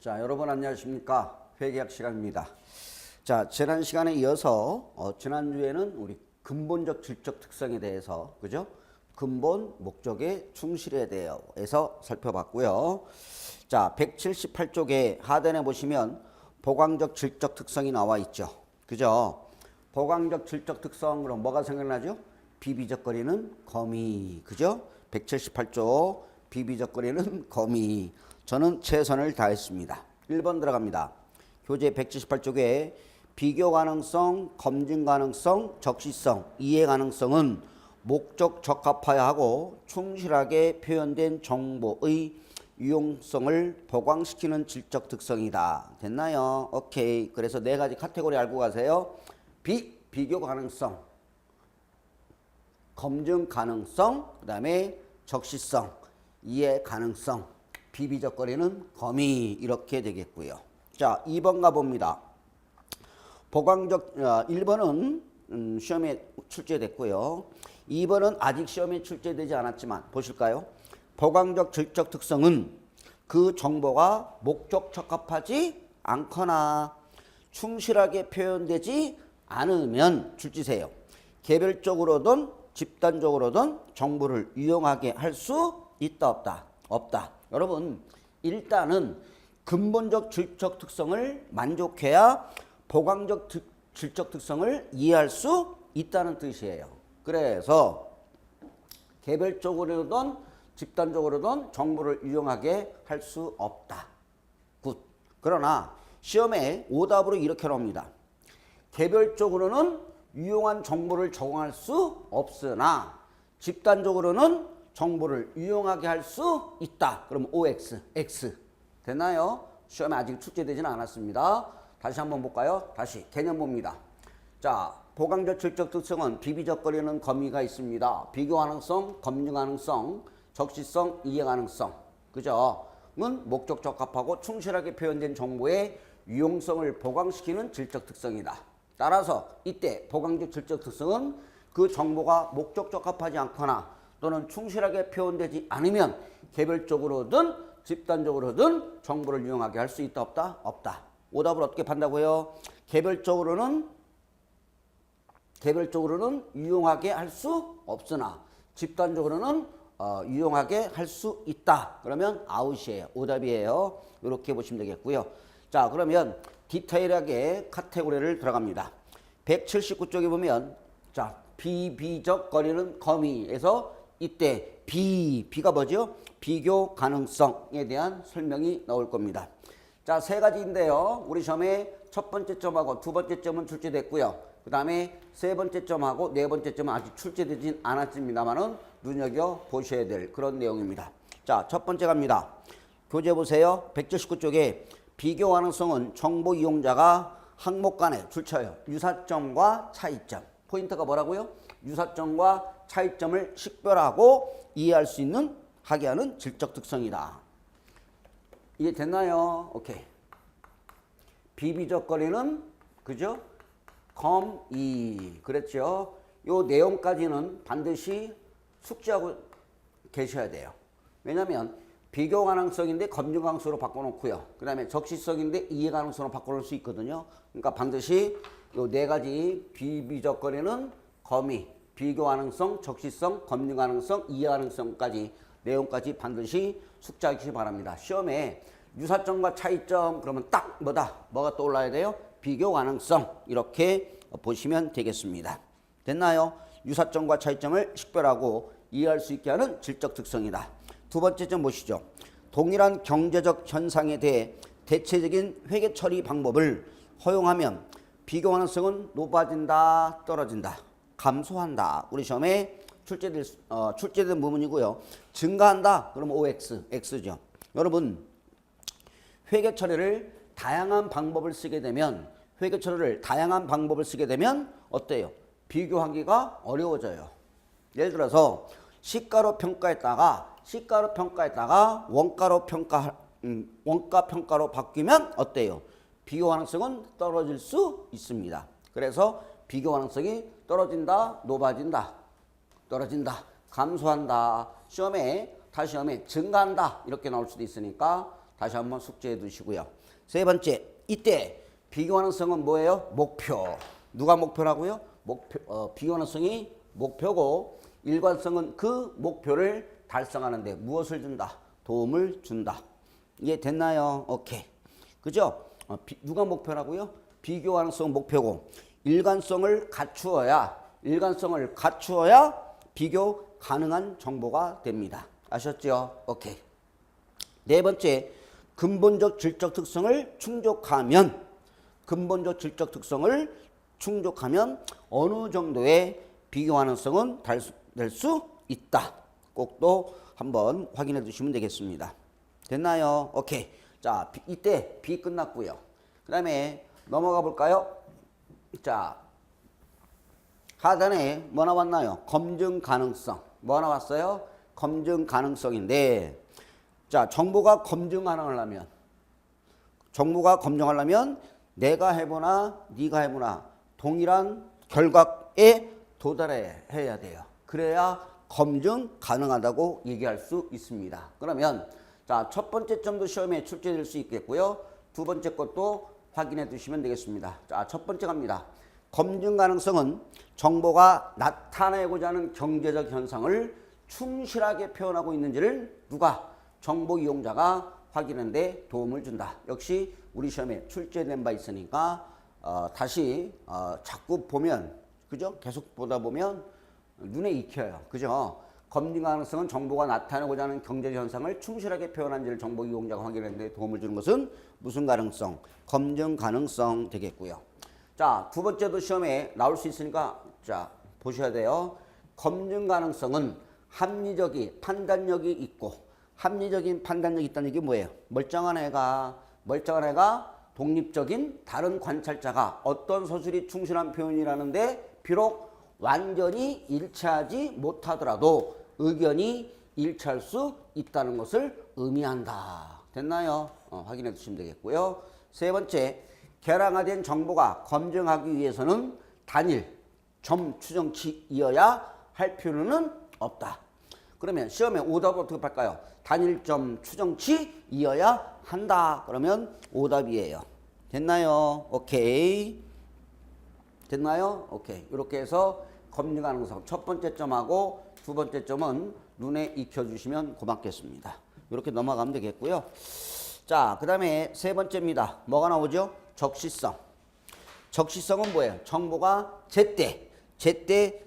자, 여러분 안녕하십니까? 회계학 시간입니다. 자, 지난 시간에 이어서 지난주에는 우리 근본적 질적 특성에 대해서 그죠? 근본 목적의 충실에 대해서 살펴봤고요. 자, 178쪽에 하단에 보시면 보강적 질적 특성이 나와 있죠. 그죠? 보강적 질적 특성 그럼 뭐가 생각나죠? 비비적거리는 거미. 그죠? 178쪽 비비적거리는 거미. 저는 최선을 다했습니다. 1번 들어갑니다. 교재 178쪽에 비교 가능성, 검증 가능성, 적시성, 이해 가능성은 목적 적합하여 하고 충실하게 표현된 정보의 유용성을 보강시키는 질적 특성이다. 됐나요? 오케이. 그래서 네 가지 카테고리 알고 가세요. 비교 가능성, 검증 가능성, 그 다음에 적시성, 이해 가능성, 비비적거리는 거미 이렇게 되겠고요. 자, 2번 가봅니다. 보강적 1번은 시험에 출제됐고요. 2번은 아직 시험에 출제되지 않았지만 보실까요? 보강적 질적 특성은 그 정보가 목적 적합하지 않거나 충실하게 표현되지 않으면 출제세요. 개별적으로든 집단적으로든 정보를 유용하게 할 수 있다 없다? 없다. 여러분 일단은 근본적 질적 특성을 만족해야 보강적 질적 특성을 이해할 수 있다는 뜻이에요. 그래서 개별적으로든 집단적으로든 정보를 유용하게 할 수 없다. 굿. 그러나 시험에 오답으로 이렇게 나옵니다. 개별적으로는 유용한 정보를 적응할 수 없으나 집단적으로는 정보를 유용하게 할 수 있다. 그럼 OX, X. 됐나요? 시험에 아직 출제되지는 않았습니다. 다시 한번 볼까요? 다시 개념 봅니다. 자, 보강적 질적 특성은 비비적거리는 거미가 있습니다. 비교 가능성, 검증 가능성, 적시성, 이해 가능성. 그죠? 은 목적 적합하고 충실하게 표현된 정보의 유용성을 보강시키는 질적 특성이다. 따라서 이때 보강적 질적 특성은 그 정보가 목적 적합하지 않거나 또는 충실하게 표현되지 않으면 개별적으로든 집단적으로든 정보를 유용하게 할 수 있다 없다? 없다. 오답을 어떻게 판다고요? 개별적으로는 유용하게 할 수 없으나 집단적으로는 유용하게 할 수 있다. 그러면 아웃이에요. 오답이에요. 이렇게 보시면 되겠고요. 자, 그러면 디테일하게 카테고리를 들어갑니다. 179쪽에 보면 자, 비비적거리는 거미에서 이때 비가 뭐죠? 비교 가능성에 대한 설명이 나올 겁니다. 자, 세 가지인데요. 우리 시험에 첫 번째 점하고 두 번째 점은 출제됐고요. 그 다음에 세 번째 점하고 네 번째 점은 아직 출제되진 않았습니다만은 눈여겨보셔야 될 그런 내용입니다. 자, 첫 번째 갑니다. 교재 보세요. 179쪽에 비교 가능성은 정보 이용자가 항목 간에 줄쳐요. 유사점과 차이점. 포인트가 뭐라고요? 유사점과 차이점을 식별하고 이해할 수 있는 하게 하는 질적 특성이다. 이해 됐나요? 오케이. 비비적거리는 그죠? 검이 그랬죠? 요 내용까지는 반드시 숙지하고 계셔야 돼요. 왜냐하면 비교 가능성인데 검증 가능성으로 바꿔놓고요. 그 다음에 적시성인데 이해 가능성으로 바꿔놓을 수 있거든요. 그러니까 반드시 요 네 가지 비비적거리는 거미, 비교 가능성, 적시성, 검증 가능성, 이해 가능성까지 내용까지 반드시 숙지하시기 바랍니다. 시험에 유사점과 차이점 그러면 딱 뭐가 떠올라야 돼요? 비교 가능성 이렇게 보시면 되겠습니다. 됐나요? 유사점과 차이점을 식별하고 이해할 수 있게 하는 질적 특성이다. 두 번째 점 보시죠. 동일한 경제적 현상에 대해 대체적인 회계 처리 방법을 허용하면 비교 가능성은 높아진다, 떨어진다, 감소한다. 우리 시험에 출제된 부분이고요. 증가한다. 그러면 OX, X죠. 여러분 회계 처리를 다양한 방법을 쓰게 되면 어때요? 비교하기가 어려워져요. 예를 들어서 시가로 평가했다가 원가 평가로 바뀌면 어때요? 비교 가능성은 떨어질 수 있습니다. 그래서 비교 가능성이 떨어진다, 높아진다, 감소한다. 시험에 증가한다 이렇게 나올 수도 있으니까 다시 한번 숙지해 두시고요. 세 번째, 이때 비교 가능성은 뭐예요? 목표. 누가 목표라고요? 비교 가능성이 목표고 일관성은 그 목표를 달성하는 데 무엇을 준다? 도움을 준다. 이해 됐나요? 오케이. 그죠? 누가 목표라고요? 비교 가능성 목표고 일관성을 갖추어야 비교 가능한 정보가 됩니다. 아셨죠? 오케이. 네 번째, 근본적 질적 특성을 충족하면 어느 정도의 비교 가능성은 될 수 있다. 꼭 또 한번 확인해 두시면 되겠습니다. 됐나요? 오케이. 자, 이때 B 끝났고요. 그 다음에 넘어가 볼까요? 자, 하단에 뭐 나왔나요? 검증 가능성. 뭐 나왔어요? 검증 가능성인데, 자, 정보가 검증 가능하려면 내가 해보나 네가 해보나 동일한 결과에 도달해야 돼요. 그래야 검증 가능하다고 얘기할 수 있습니다. 그러면 자, 첫 번째 점도 시험에 출제될 수 있겠고요. 두 번째 것도 확인해 두시면 되겠습니다. 자, 첫 번째 갑니다. 검증 가능성은 정보가 나타내고자 하는 경제적 현상을 충실하게 표현하고 있는지를 누가? 정보 이용자가 확인하는 데 도움을 준다. 역시 우리 시험에 출제된 바 있으니까 다시 자꾸 보면, 그죠? 계속 보다 보면 눈에 익혀요. 그죠? 검증 가능성은 정보가 나타내고자 하는 경제적 현상을 충실하게 표현한지를 정보 이용자가 확인하는 데 도움을 주는 것은 무슨 가능성? 검증 가능성 되겠고요. 자, 두 번째도 시험에 나올 수 있으니까 자, 보셔야 돼요. 검증 가능성은 합리적인 판단력이 있고, 합리적인 판단력이 있다는 얘기 뭐예요? 멀쩡한 애가 독립적인 다른 관찰자가 어떤 서술이 충실한 표현이라는데 비록 완전히 일치하지 못하더라도 의견이 일치할 수 있다는 것을 의미한다. 됐나요? 확인해 주시면 되겠고요. 세 번째, 개량화된 정보가 검증하기 위해서는 단일 점 추정치이어야 할 필요는 없다. 그러면 시험에 오답을 어떻게 할까요? 단일점 추정치이어야 한다. 그러면 오답이에요. 됐나요? 오케이. 됐나요? 오케이. 이렇게 해서 검증 가능성 첫 번째 점하고 두 번째 점은 눈에 익혀주시면 고맙겠습니다. 이렇게 넘어가면 되겠고요. 자, 그 다음에 세 번째입니다. 뭐가 나오죠? 적시성. 적시성은 뭐예요? 정보가 제때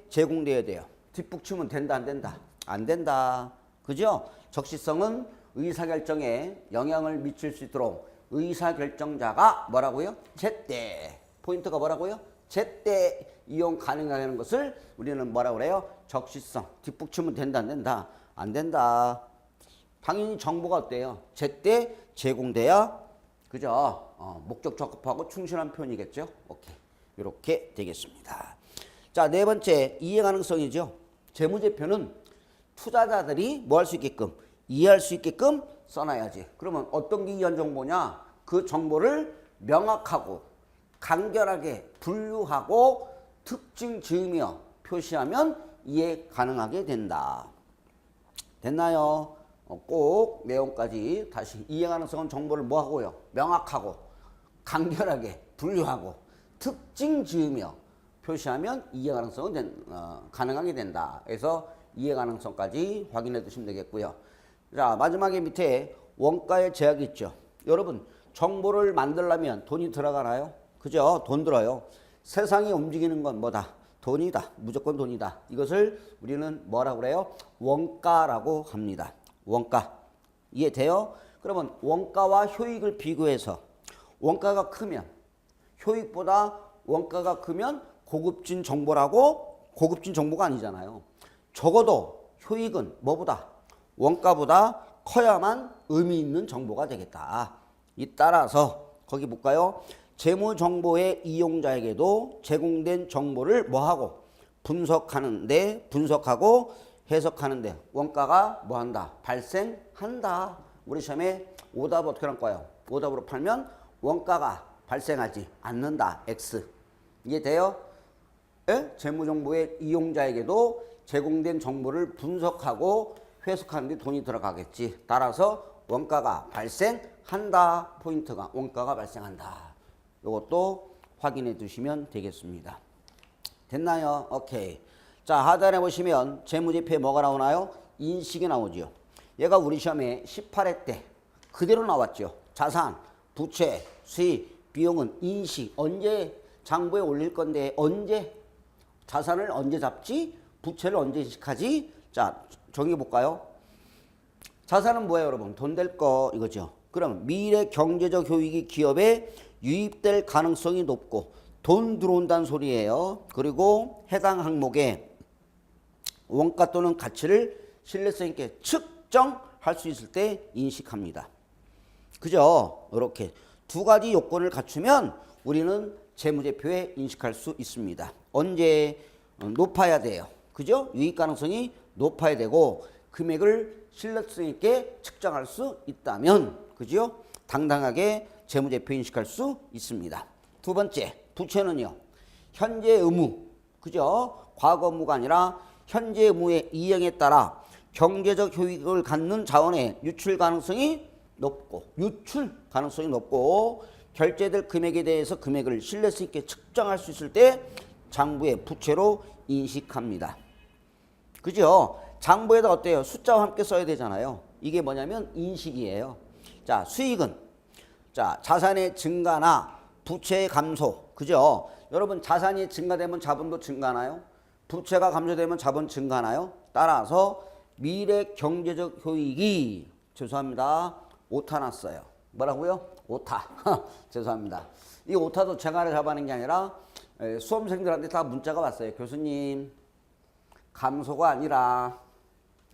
제공돼야 돼요. 뒷북치면 된다, 안 된다? 안 된다. 그죠? 적시성은 의사결정에 영향을 미칠 수 있도록 의사결정자가 뭐라고요? 제때. 포인트가 뭐라고요? 제때 이용 가능하다는 것을 우리는 뭐라고 그래요? 적시성. 뒷북치면 된다, 안 된다? 안 된다. 당연히 정보가 어때요? 제때 제공돼야, 그죠? 목적 적합하고 충실한 표현이겠죠? 오케이. 이렇게 되겠습니다. 자, 네 번째, 이해 가능성이죠. 재무제표는 투자자들이 뭐 할 수 있게끔, 이해할 수 있게끔 써놔야지. 그러면 어떤 게 이해한 정보냐? 그 정보를 명확하고 간결하게 분류하고 특징 지으며 표시하면 이해 가능하게 된다. 됐나요? 꼭 내용까지 다시 이해 가능성은 정보를 뭐 하고요? 명확하고 간결하게 분류하고 특징 지으며 표시하면 이해 가능성은 가능하게 된다. 그래서 이해 가능성까지 확인해 두시면 되겠고요. 자, 마지막에 밑에 원가의 제약이 있죠. 여러분, 정보를 만들려면 돈이 들어가나요? 그죠? 돈 들어요. 세상이 움직이는 건 뭐다? 돈이다. 무조건 돈이다. 이것을 우리는 뭐라고 그래요? 원가라고 합니다. 원가. 이해돼요? 그러면 원가와 효익을 비교해서 원가가 크면, 효익보다 원가가 크면 고급진 정보라고? 고급진 정보가 아니잖아요. 적어도 효익은 뭐보다? 원가보다 커야만 의미 있는 정보가 되겠다. 이 따라서 거기 볼까요? 재무정보의 이용자에게도 제공된 정보를 뭐하고? 분석하고 해석하는데 원가가 뭐한다? 발생한다. 우리 시험에 오답 어떻게 할 거예요? 오답으로 팔면 원가가 발생하지 않는다. X. 이해돼요? 예? 재무정보의 이용자에게도 제공된 정보를 분석하고 해석하는 데 돈이 들어가겠지. 따라서 원가가 발생한다. 포인트가 원가가 발생한다. 이것도 확인해 두시면 되겠습니다. 됐나요? 오케이. 자, 하단에 보시면 재무제표에 뭐가 나오나요? 인식이 나오죠. 얘가 우리 시험에 18회 때 그대로 나왔죠. 자산, 부채, 수입, 비용은 인식. 언제 장부에 올릴 건데 언제 자산을 언제 잡지? 부채를 언제 인식하지? 자, 정해 볼까요? 자산은 뭐예요, 여러분? 돈 될 거 이거죠. 그럼 미래 경제적 효익이 기업에 유입될 가능성이 높고 돈 들어온다는 소리예요. 그리고 해당 항목에 원가 또는 가치를 신뢰성 있게 측정할 수 있을 때 인식합니다. 그죠? 이렇게 두 가지 요건을 갖추면 우리는 재무제표에 인식할 수 있습니다. 언제? 높아야 돼요. 그죠? 유입 가능성이 높아야 되고 금액을 신뢰성 있게 측정할 수 있다면 그죠? 당당하게 재무제표 인식할 수 있습니다. 두 번째, 부채는요. 현재 의무, 그죠? 과거 의무가 아니라 현재 의무의 이행에 따라 경제적 효익을 갖는 자원의 유출 가능성이 높고 결제될 금액에 대해서 금액을 신뢰성 있게 측정할 수 있을 때 장부의 부채로 인식합니다. 그죠? 장부에다 어때요? 숫자와 함께 써야 되잖아요. 이게 뭐냐면 인식이에요. 자, 수익은 자, 자산의 증가나 부채의 감소. 그죠? 여러분 자산이 증가되면 자본도 증가하나요? 부채가 감소되면 자본 증가하나요? 따라서 미래 경제적 효익이 죄송합니다. 오타 났어요. 뭐라고요? 오타. 죄송합니다. 이 오타도 제가 잡아낸 게 아니라 수험생들한테 다 문자가 왔어요. 교수님, 감소가 아니라,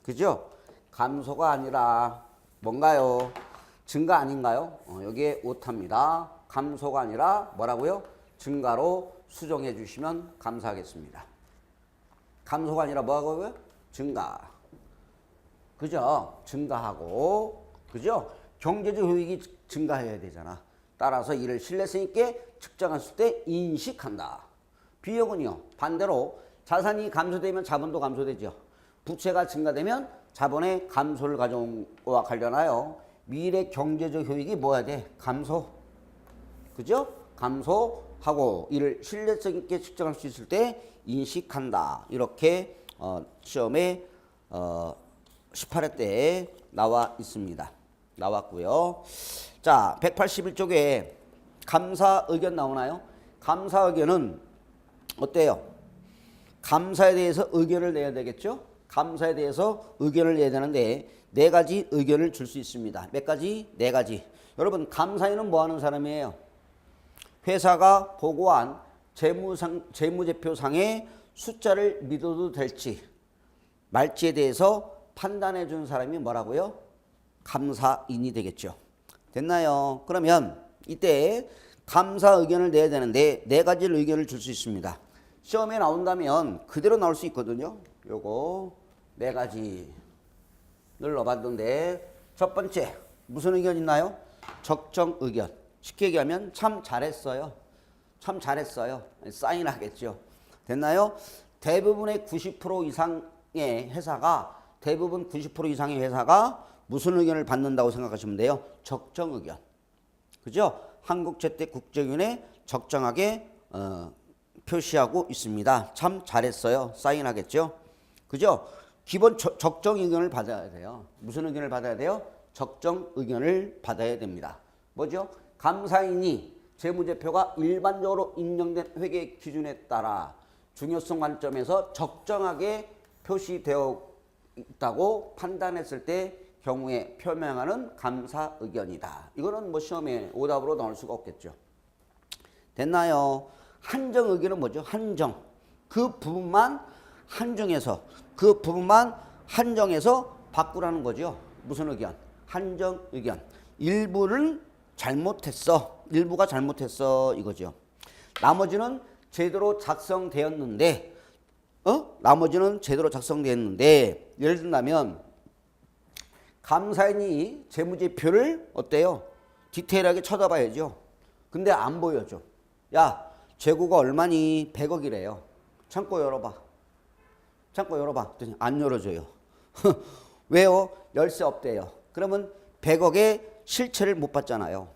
그죠? 감소가 아니라 뭔가요? 증가 아닌가요? 여기에 오타입니다. 감소가 아니라 뭐라고요? 증가로 수정해 주시면 감사하겠습니다. 감소가 아니라 뭐하고요? 증가. 그죠? 증가하고, 그죠? 경제적 효익이 증가해야 되잖아. 따라서 이를 신뢰성 있게 측정했을 때 인식한다. 비용은요, 반대로 자산이 감소되면 자본도 감소되죠. 부채가 증가되면 자본의 감소를 가져온 것과 관련하여 미래 경제적 효익이 뭐야 돼? 감소. 그죠? 감소하고 이를 신뢰성 있게 측정할 수 있을 때 인식한다. 이렇게 시험에 18회 때에 나와 있습니다. 나왔고요. 자, 181쪽에 감사 의견 나오나요? 감사 의견은 어때요? 감사에 대해서 의견을 내야 되겠죠? 감사에 대해서 의견을 내야 되는데 네 가지 의견을 줄 수 있습니다. 몇 가지? 네 가지. 여러분 감사인은 뭐 하는 사람이에요? 회사가 보고한 재무제표상의 숫자를 믿어도 될지 말지에 대해서 판단해 준 사람이 뭐라고요? 감사인이 되겠죠. 됐나요? 그러면 이때 감사 의견을 내야 되는데 네 가지 의견을 줄 수 있습니다. 시험에 나온다면 그대로 나올 수 있거든요. 요거 네 가지를 넣어봤는데 첫 번째 무슨 의견 있나요? 적정 의견. 쉽게 얘기하면 참 잘했어요. 참 잘했어요. 사인하겠죠. 됐나요? 대부분의 90% 이상의 회사가 대부분 90% 이상의 회사가 무슨 의견을 받는다고 생각하시면 돼요? 적정 의견. 그죠? 한국재택국제위원회 적정하게 표시하고 있습니다. 참 잘했어요. 사인하겠죠? 그죠? 기본 적정 의견을 받아야 돼요. 무슨 의견을 받아야 돼요? 적정 의견을 받아야 됩니다. 뭐죠? 감사인이 재무제표가 일반적으로 인정된 회계 기준에 따라 중요성 관점에서 적정하게 표시되어 있다고 판단했을 때 경우에 표명하는 감사 의견이다. 이거는 뭐 시험에 오답으로 나올 수가 없겠죠. 됐나요? 한정 의견은 뭐죠? 한정. 그 부분만 한정해서 바꾸라는 거죠. 무슨 의견? 한정 의견. 일부는 잘못했어. 일부가 잘못했어. 이거죠. 나머지는 제대로 작성되었는데 예를 든다면 감사인이 재무제표를 어때요? 디테일하게 쳐다봐야죠. 근데 안 보여줘. 야, 재고가 얼마니? 100억이래요. 창고 열어봐. 그랬더니 안 열어줘요. 왜요? 열쇠 없대요. 그러면 100억의 실체를 못 봤잖아요.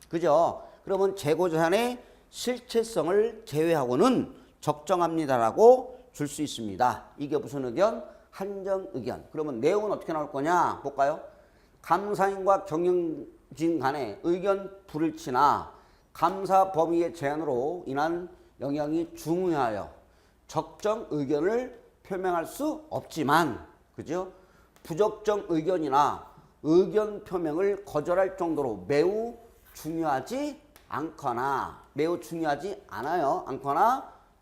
그죠? 그러면 재고 자산의 실체성을 제외하고는 적정합니다라고 줄 수 있습니다. 이게 무슨 의견? 한정 의견. 그러면 내용은 어떻게 나올 거냐? 볼까요? 감사인과 경영진 간의 의견 불일치나 감사 범위의 제한으로 인한 영향이 중요하여 적정 의견을 표명할 수 없지만, 그죠? 부적정 의견이나 의견 표명을 거절할 정도로 매우 중요하지 않거나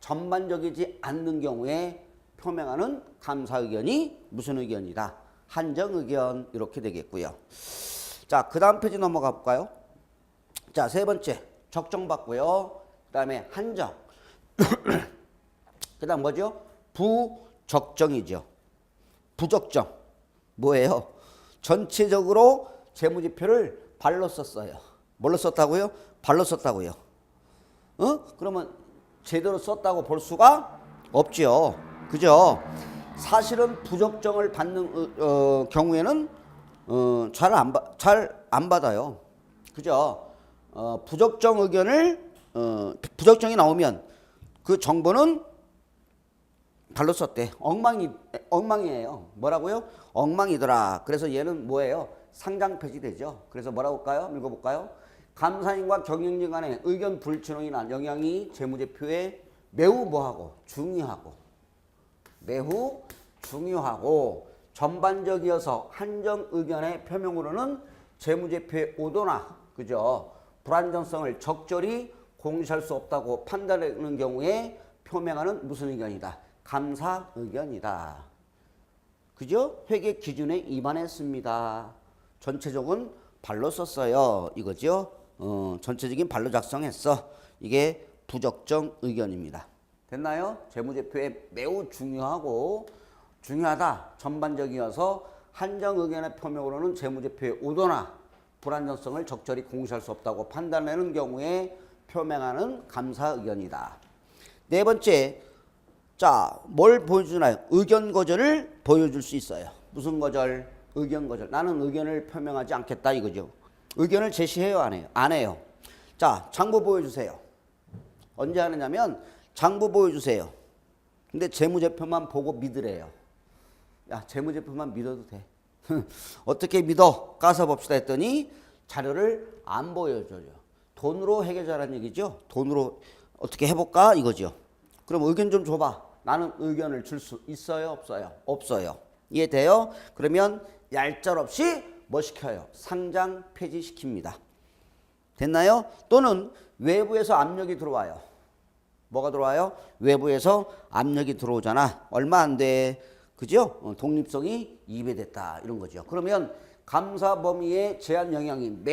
전반적이지 않는 경우에 표명하는 감사 의견이 무슨 의견이다? 한정 의견. 이렇게 되겠고요. 자, 그 다음 페이지 넘어가 볼까요? 자, 세 번째 적정받고요. 그 다음에 한정. 그 다음 뭐죠? 부적정이죠. 부적정. 뭐예요? 전체적으로 재무지표를 발로 썼어요. 뭘로 썼다고요? 발로 썼다고요. 그러면 제대로 썼다고 볼 수가 없죠. 그죠? 사실은 부적정을 받는 경우에는 잘 안 받아요. 그죠? 부적정 의견을 부적정이 나오면 그 정보는 발로 썼대. 엉망이에요. 뭐라고요? 엉망이더라. 그래서 얘는 뭐예요? 상장 폐지되죠. 그래서 뭐라고 할까요? 읽어볼까요? 감사인과 경영진 간의 의견 불일치로 인한 영향이 재무제표에 매우 뭐하고? 중요하고 전반적이어서 한정 의견의 표명으로는 재무제표의 오도나, 그죠? 불안정성을 적절히 공시할 수 없다고 판단하는 경우에 표명하는 무슨 의견이다? 감사 의견이다. 그죠? 회계 기준에 위반했습니다. 전체적은 발로 썼어요. 이거죠? 전체적인 발로 작성했어. 이게 부적정 의견입니다. 됐나요? 재무제표에 매우 중요하다. 전반적이어서 한정 의견의 표명으로는 재무제표의 오도나 불안정성을 적절히 공시할 수 없다고 판단하는 경우에 표명하는 감사 의견이다. 네 번째, 자, 뭘 보여주나요? 의견 거절을 보여줄 수 있어요. 무슨 거절? 의견 거절. 나는 의견을 표명하지 않겠다 이거죠. 의견을 제시해요, 안 해요? 안 해요. 자, 장부 보여주세요. 언제 하느냐면 장부 보여주세요. 근데 재무제표만 보고 믿으래요. 야, 재무제표만 믿어도 돼. 어떻게 믿어? 까서 봅시다 했더니 자료를 안 보여줘요. 돈으로 해결하라는 얘기죠. 돈으로 어떻게 해볼까 이거죠. 그럼 의견 좀 줘봐. 나는 의견을 줄 수 있어요? 없어요? 없어요. 이해돼요? 그러면 얄짤없이 뭐 시켜요? 상장 폐지시킵니다. 됐나요? 또는 외부에서 압력이 들어와요. 뭐가 들어와요? 외부에서 압력이 들어오잖아. 얼마 안 돼. 그죠? 독립성이 위배됐다. 이런 거죠. 그러면 감사 범위의 제한 영향이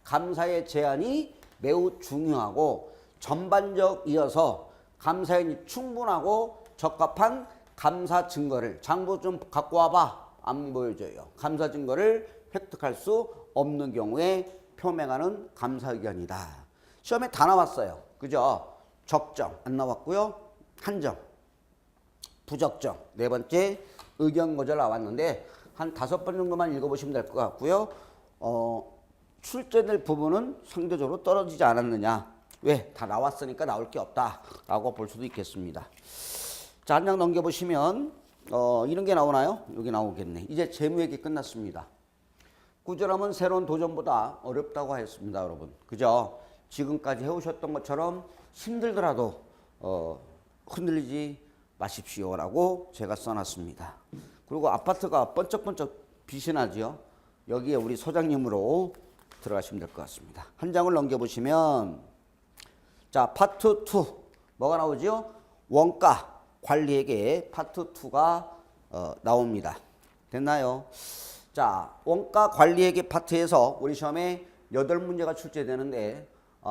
감사의 제한이 매우 중요하고 전반적이어서 감사인이 충분하고 적합한 감사 증거를 장부 좀 갖고 와봐. 안 보여줘요. 감사 증거를 획득할 수 없는 경우에 표명하는 감사 의견이다. 시험에 다 나왔어요. 그죠? 적정 안 나왔고요. 한정, 부적정. 네 번째 의견 거절 나왔는데 한 5번 정도만 읽어보시면 될 것 같고요. 출제될 부분은 상대적으로 떨어지지 않았느냐. 왜? 다 나왔으니까 나올 게 없다라고 볼 수도 있겠습니다. 자, 한 장 넘겨보시면 이런 게 나오나요? 여기 나오겠네. 이제 재무회계 끝났습니다. 구절함은 새로운 도전보다 어렵다고 했습니다, 여러분. 그죠? 지금까지 해오셨던 것처럼 힘들더라도 흔들리지 마십시오라고 제가 써놨습니다. 그리고 아파트가 번쩍번쩍 빛이 나죠. 여기에 우리 소장님으로 들어가시면 될 것 같습니다. 한 장을 넘겨보시면 자, 파트 2 뭐가 나오죠? 원가 관리액의 파트 2가 나옵니다. 됐나요? 자, 원가 관리액의 파트에서 우리 시험에 8문제가 출제되는데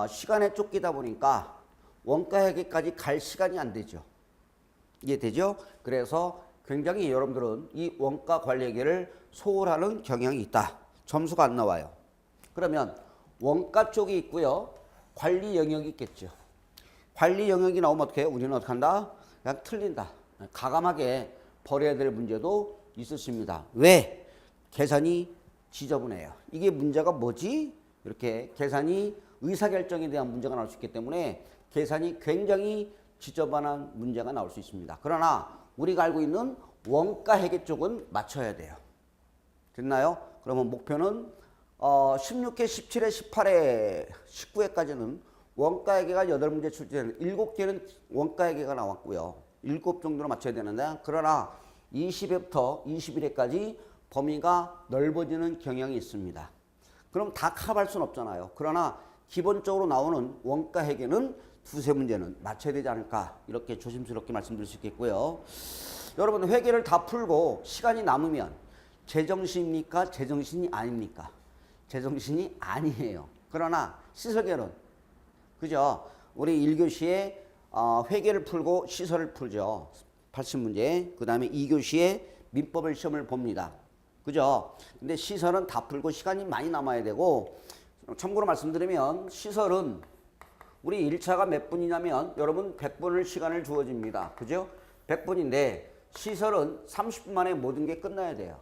시간에 쫓기다 보니까 원가회계까지 갈 시간이 안 되죠. 이해되죠? 그래서 굉장히 여러분들은 이 원가 관리회계를 소홀하는 경향이 있다. 점수가 안 나와요. 그러면 원가 쪽이 있고요. 관리 영역이 있겠죠. 관리 영역이 나오면 어떻게 해요? 우리는 어떻게 한다? 그냥 틀린다. 가감하게 버려야 될 문제도 있었습니다. 왜? 계산이 지저분해요. 이게 문제가 뭐지? 이렇게 계산이 의사결정에 대한 문제가 나올 수 있기 때문에 계산이 굉장히 지저분한 문제가 나올 수 있습니다. 그러나 우리가 알고 있는 원가회계 쪽은 맞춰야 돼요. 됐나요? 그러면 목표는 16회, 17회, 18회, 19회까지는 원가회계가 8문제 출제되는 7개는 원가회계가 나왔고요. 7 정도로 맞춰야 되는데 그러나 20회부터 21회까지 범위가 넓어지는 경향이 있습니다. 그럼 다 커버할 수는 없잖아요. 그러나 기본적으로 나오는 원가회계는 두세 문제는 맞춰야 되지 않을까 이렇게 조심스럽게 말씀드릴 수 있겠고요. 여러분 회계를 다 풀고 시간이 남으면 제정신입니까? 제정신이 아닙니까? 제정신이 아니에요. 그러나 시설계는 그죠? 우리 1교시에 회계를 풀고 시설을 풀죠. 80문제. 그 다음에 2교시에 민법을 시험을 봅니다. 그죠? 근데 시설은 다 풀고 시간이 많이 남아야 되고 참고로 말씀드리면 시설은 우리 1차가 몇 분이냐면 여러분 100분을 시간을 주어집니다. 그죠? 100분인데 시설은 30분 만에 모든 게 끝나야 돼요.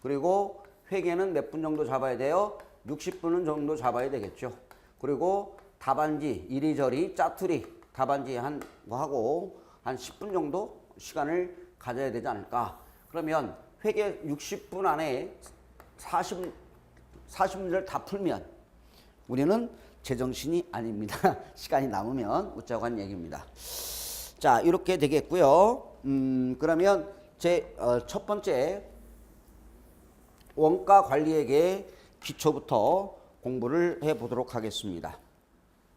그리고 회계는 몇 분 정도 잡아야 돼요? 60분 정도 잡아야 되겠죠. 그리고 답안지 이리저리 짜투리 답안지 뭐 하고 한 10분 정도 시간을 가져야 되지 않을까. 그러면 회계 60분 안에 40문제를 다 풀면 우리는 제정신이 아닙니다. 시간이 남으면 웃자고 한 얘기입니다. 자, 이렇게 되겠고요. 그러면 제 첫 번째 원가 관리액의 기초부터 공부를 해보도록 하겠습니다.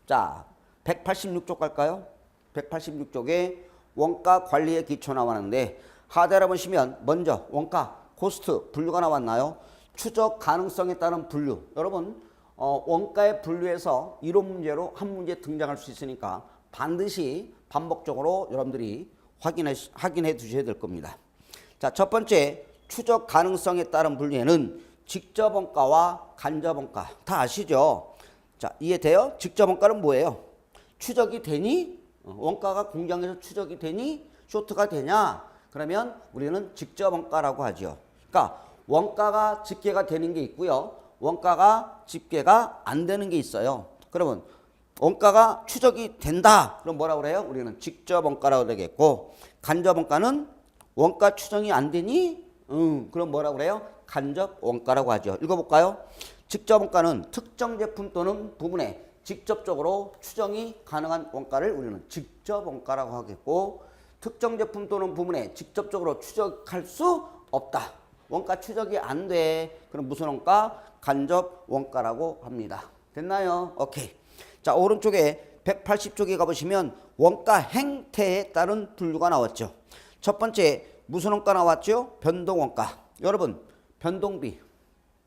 자, 186쪽 갈까요? 186쪽에 원가 관리의 기초 나왔는데 하대를 보시면 먼저 원가, 코스트 분류가 나왔나요? 추적 가능성에 따른 분류. 여러분 원가의 분류에서 이론 문제로 한 문제 등장할 수 있으니까 반드시 반복적으로 여러분들이 확인해 두셔야 될 겁니다. 자, 첫 번째 추적 가능성에 따른 분류에는 직접 원가와 간접 원가 다 아시죠? 자, 이해돼요? 직접 원가는 뭐예요? 추적이 되니? 원가가 공장에서 추적이 되니? 쇼트가 되냐? 그러면 우리는 직접 원가라고 하죠. 그러니까 원가가 집계가 되는 게 있고요. 원가가 집계가 안 되는 게 있어요. 그러면 원가가 추적이 된다. 그럼 뭐라고 그래요? 우리는 직접 원가라고 되겠고 간접 원가는 원가 추정이 안 되니? 그럼 뭐라고 그래요? 간접 원가라고 하죠. 읽어볼까요? 직접 원가는 특정 제품 또는 부분에 직접적으로 추정이 가능한 원가를 우리는 직접 원가라고 하겠고 특정 제품 또는 부분에 직접적으로 추적할 수 없다. 원가 추적이 안 돼. 그럼 무슨 원가? 간접 원가라고 합니다. 됐나요? 오케이. 자, 오른쪽에 180쪽에 가보시면 원가 행태에 따른 분류가 나왔죠. 첫 번째 무슨 원가 나왔죠? 변동원가. 여러분 변동비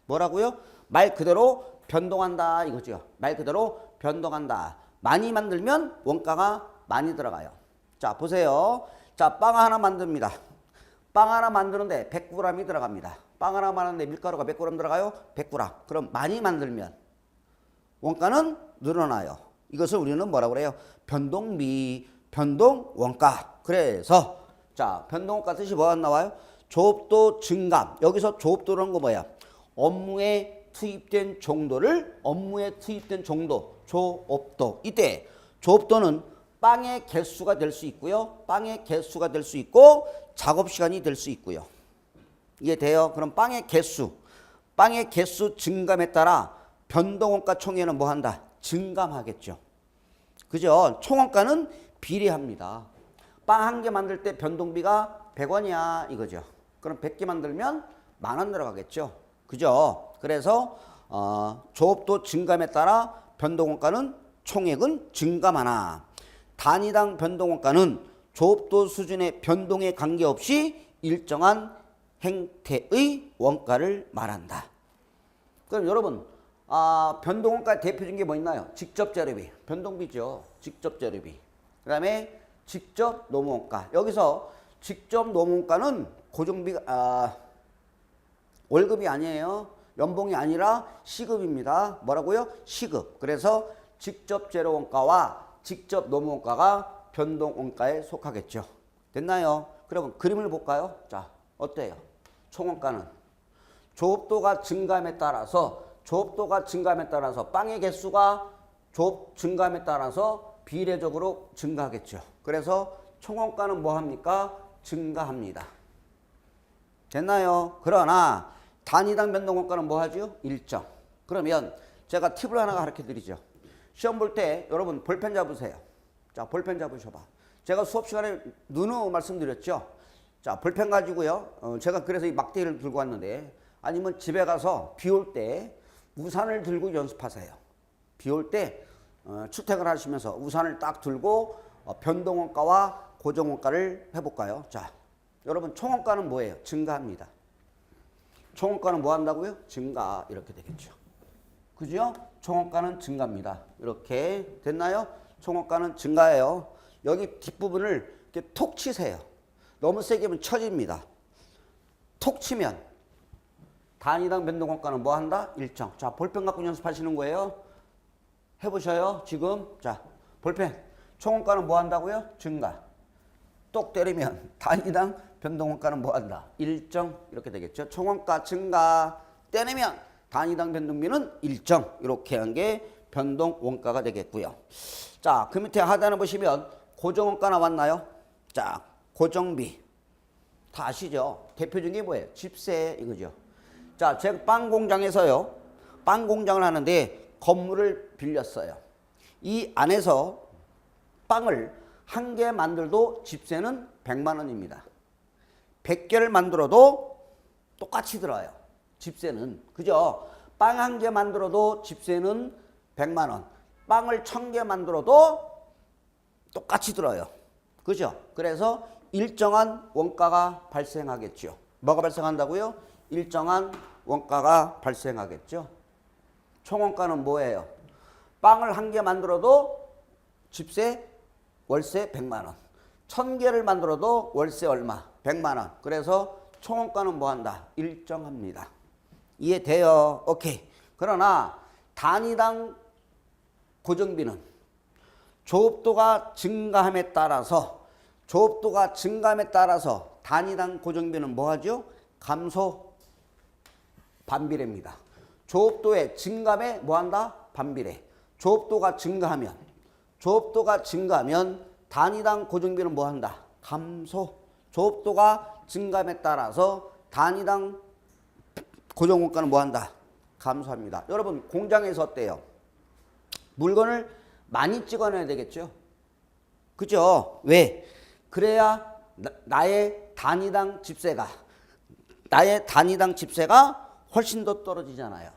뭐라고요? 말 그대로 변동한다 이거죠. 말 그대로 변동한다. 많이 만들면 원가가 많이 들어가요. 자, 보세요. 자, 빵 하나 만듭니다. 빵 하나 만드는데 100g이 들어갑니다. 빵 하나 만드는데 밀가루가 몇 g 들어가요? 100g. 그럼 많이 만들면 원가는 늘어나요. 이것을 우리는 뭐라고 그래요? 변동비, 변동원가. 그래서 자, 변동원가 뜻이 뭐가 나와요? 조업도 증감. 여기서 조업도라는 거 뭐야? 업무에 투입된 정도를 업무에 투입된 정도, 조업도. 이때 조업도는 빵의 개수가 될 수 있고요. 빵의 개수가 될 수 있고 작업 시간이 될 수 있고요. 이해돼요? 그럼 빵의 개수 증감에 따라 변동원가 총액은 뭐 한다? 증감하겠죠. 그죠? 총원가는 비례합니다. 빵 한 개 만들 때 변동비가 100원이야 이거죠. 그럼 100개 만들면 10,000원 들어가겠죠. 그죠? 그래서 조업도 증감에 따라 변동원가는 총액은 증감하나 단위당 변동원가는 조업도 수준의 변동에 관계없이 일정한 행태의 원가를 말한다. 그럼 여러분 변동원가 대표적인 게 뭐 있나요? 직접 재료비, 변동비죠. 직접 재료비. 그 다음에 직접 노무원가. 여기서 직접 노무원가는 고정비가 월급이 아니에요. 연봉이 아니라 시급입니다. 뭐라고요? 시급. 그래서 직접 재료원가와 직접 노무원가가 변동원가에 속하겠죠. 됐나요? 그러면 그림을 볼까요? 자, 어때요? 총원가는 조업도가 증감에 따라서 빵의 개수가 증감에 따라서 비례적으로 증가하겠죠. 그래서 총원가는 뭐합니까? 증가합니다. 됐나요? 그러나 단위당 변동원가는 뭐하죠? 일정. 그러면 제가 팁을 하나 가르쳐 드리죠. 시험 볼 때 여러분 볼펜 잡으세요. 자, 볼펜 잡으셔봐. 제가 수업 시간에 누누 말씀드렸죠. 자, 볼펜 가지고요. 제가 그래서 이 막대기를 들고 왔는데, 아니면 집에 가서 비 올 때 우산을 들고 연습하세요. 비 올 때 출퇴근 하시면서 우산을 딱 들고 변동원가와 고정원가를 해볼까요? 자, 여러분 총원가는 뭐예요? 증가합니다. 총원가는 뭐 한다고요? 증가. 이렇게 되겠죠. 그죠? 총원가는 증가입니다. 이렇게 됐나요? 총원가는 증가해요. 여기 뒷부분을 이렇게 톡 치세요. 너무 세게 하면 쳐집니다. 톡 치면 단위당 변동원가는 뭐 한다? 일정. 자, 볼펜 갖고 연습하시는 거예요. 해보셔요. 지금. 자, 볼펜. 총원가는 뭐 한다고요? 증가. 똑 때리면 단위당 변동원가는 뭐 한다? 일정. 이렇게 되겠죠. 총원가 증가. 때리면 단위당 변동비는 일정. 이렇게 한 게 변동원가가 되겠고요. 자, 그 밑에 하단에 보시면 고정원가 나왔나요? 자, 고정비. 다 아시죠? 대표적인 게 뭐예요? 집세 이거죠. 자, 제가 빵 공장에서요. 빵 공장을 하는데 건물을 빌렸어요. 이 안에서 빵을 한 개 만들도 집세는 100만 원입니다. 100개를 만들어도 똑같이 들어요. 집세는. 그죠? 빵 한 개 만들어도 집세는 100만 원. 빵을 1000개 만들어도 똑같이 들어요. 그죠? 그래서 일정한 원가가 발생하겠죠. 뭐가 발생한다고요? 일정한 원가가 발생하겠죠. 총원가는 뭐예요? 빵을 한 개 만들어도 집세, 월세 100만 원. 1000개를 만들어도 월세 얼마? 100만 원. 그래서 총원가는 뭐 한다? 일정합니다. 이해돼요? 오케이. 그러나 단위당 고정비는 조업도가 증가함에 따라서 단위당 고정비는 뭐하죠? 감소 반비례입니다. 조업도의 증감에 뭐한다? 반비례. 조업도가 증가하면 단위당 고정비는 뭐한다? 감소. 조업도가 증감에 따라서 단위당 고정원가는 뭐한다? 감소합니다. 여러분 공장에서 어때요? 물건을 많이 찍어내야 되겠죠? 그죠? 왜? 그래야 나의 단위당 집세가 훨씬 더 떨어지잖아요.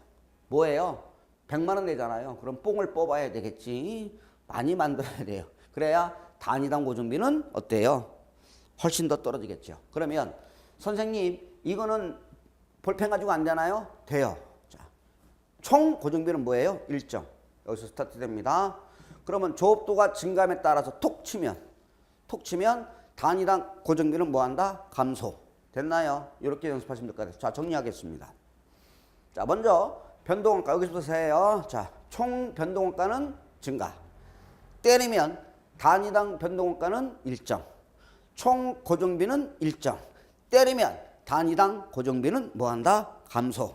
뭐예요? 100만 원 내잖아요. 그럼 뽕을 뽑아야 되겠지. 많이 만들어야 돼요. 그래야 단위당 고정비는 어때요? 훨씬 더 떨어지겠죠. 그러면 선생님 이거는 볼펜 가지고 안 되나요? 돼요. 자, 총 고정비는 뭐예요? 일정. 여기서 스타트 됩니다. 그러면 조업도가 증감에 따라서 톡 치면 단위당 고정비는 뭐한다? 감소. 됐나요? 이렇게 연습하시면 될 것 같아요. 자, 정리하겠습니다. 자, 먼저 변동원가 여기서부터 해요. 자, 총 변동원가는 증가. 때리면 단위당 변동원가는 일정. 총 고정비는 일정. 때리면 단위당 고정비는 뭐한다? 감소.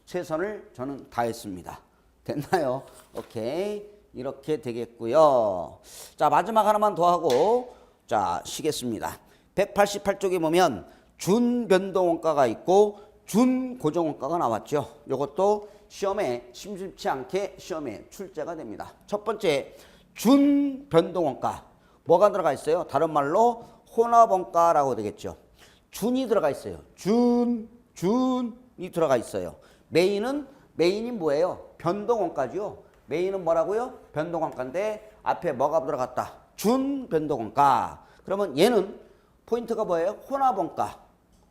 최선을 저는 다했습니다. 됐나요? 오케이. 이렇게 되겠고요. 자, 마지막 하나만 더 하고 자, 쉬겠습니다. 188쪽에 보면 준변동원가가 있고 준고정원가가 나왔죠. 이것도 시험에 심심치 않게 시험에 출제가 됩니다. 첫 번째 준변동원가. 뭐가 들어가 있어요? 다른 말로 혼합원가라고 되겠죠. 준이 들어가 있어요. 준이 들어가 있어요. 메인이 뭐예요? 변동원가죠. 메인은 뭐라고요? 변동원가인데 앞에 뭐가 들어갔다? 준변동원가. 그러면 얘는 포인트가 뭐예요? 혼합원가.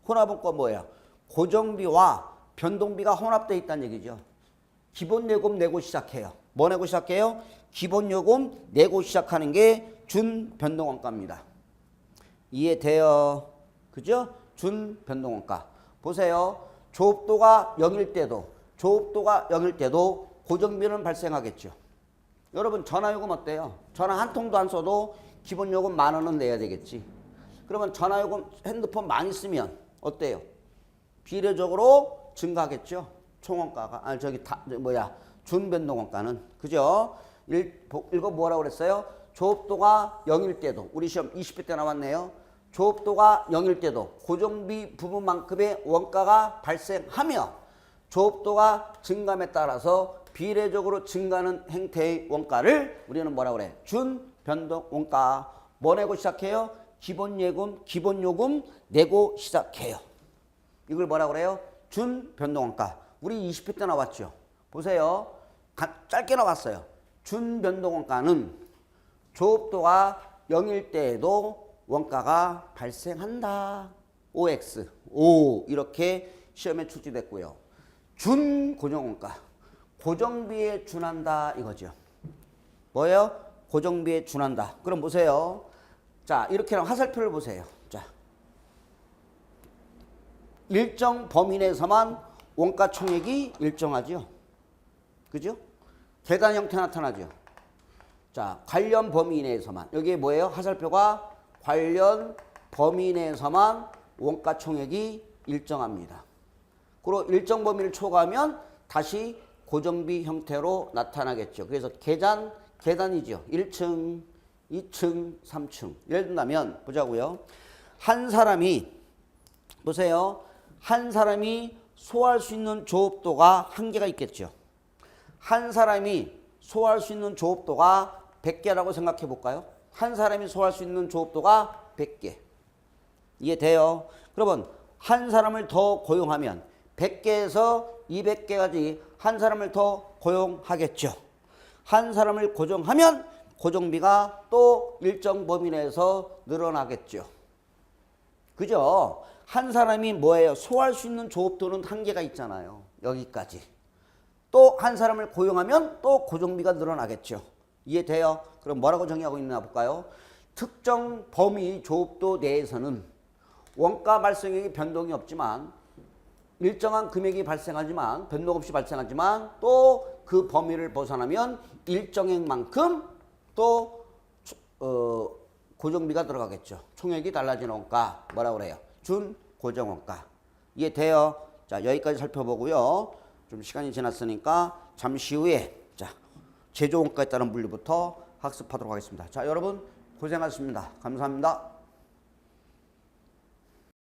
혼합원가 뭐예요? 고정비와 변동비가 혼합되어 있다는 얘기죠. 기본요금 내고 시작해요. 뭐 내고 시작해요? 기본요금 내고 시작하는 게 준변동원가입니다. 이해돼요? 그죠? 준변동원가. 보세요. 조업도가 0일 때도 고정비는 발생하겠죠. 여러분 전화요금 어때요? 전화 한 통도 안 써도 기본요금 10,000원은 내야 되겠지. 그러면 전화요금 핸드폰 많이 쓰면 어때요? 비례적으로 증가하겠죠. 총원가가 준변동원가는 그죠? 이거 뭐라고 그랬어요? 조업도가 0일 때도 우리 시험 20회 때 나왔네요. 조업도가 0일 때도 고정비 부분만큼의 원가가 발생하며 조업도가 증감에 따라서 비례적으로 증가하는 행태의 원가를 우리는 뭐라고 그래? 준변동원가. 뭐 내고 시작해요? 기본예금, 기본요금 내고 시작해요. 이걸 뭐라고 그래요? 준변동원가. 우리 20회 때 나왔죠. 보세요. 짧게 나왔어요. 준변동원가는 조업도가 0일 때에도 원가가 발생한다. OX. O 이렇게 시험에 출제됐고요. 준고정원가. 고정비에 준한다 이거죠. 뭐예요? 고정비에 준한다. 그럼 보세요. 자, 이렇게 화살표를 보세요. 자, 일정 범위 내에서만 원가 총액이 일정하죠. 그죠? 계단 형태 나타나죠. 자, 관련 범위 내에서만. 여기에 뭐예요? 화살표가 관련 범위 내에서만 원가 총액이 일정합니다. 그리고 일정 범위를 초과하면 다시 고정비 형태로 나타나겠죠. 그래서 계단이죠. 1층, 2층, 3층. 예를 든다면 보자고요. 한 사람이 보세요. 한 사람이 소화할 수 있는 조업도가 한계가 있겠죠. 한 사람이 소화할 수 있는 조업도가 100개라고 생각해 볼까요? 한 사람이 소화할 수 있는 조업도가 100개. 이해돼요? 그러면 한 사람을 더 고용하면 100개에서 200개까지 한 사람을 더 고용하겠죠. 한 사람을 고정하면 고정비가 또 일정 범위 내에서 늘어나겠죠. 그죠? 한 사람이 뭐예요? 소화할 수 있는 조업도는 한계가 있잖아요. 여기까지. 또 한 사람을 고용하면 또 고정비가 늘어나겠죠. 이해돼요? 그럼 뭐라고 정의하고 있나 볼까요? 특정 범위 조업도 내에서는 원가 발생액이 변동이 없지만 일정한 금액이 발생하지만 변동 없이 발생하지만 또 그 범위를 벗어나면 일정액만큼 또 고정비가 들어가겠죠. 총액이 달라지는 원가 뭐라고 그래요? 준고정원가. 이해돼요? 자, 여기까지 살펴보고요. 좀 시간이 지났으니까 잠시 후에 자, 제조원가에 따른 분류부터 학습하도록 하겠습니다. 자, 여러분 고생하셨습니다. 감사합니다.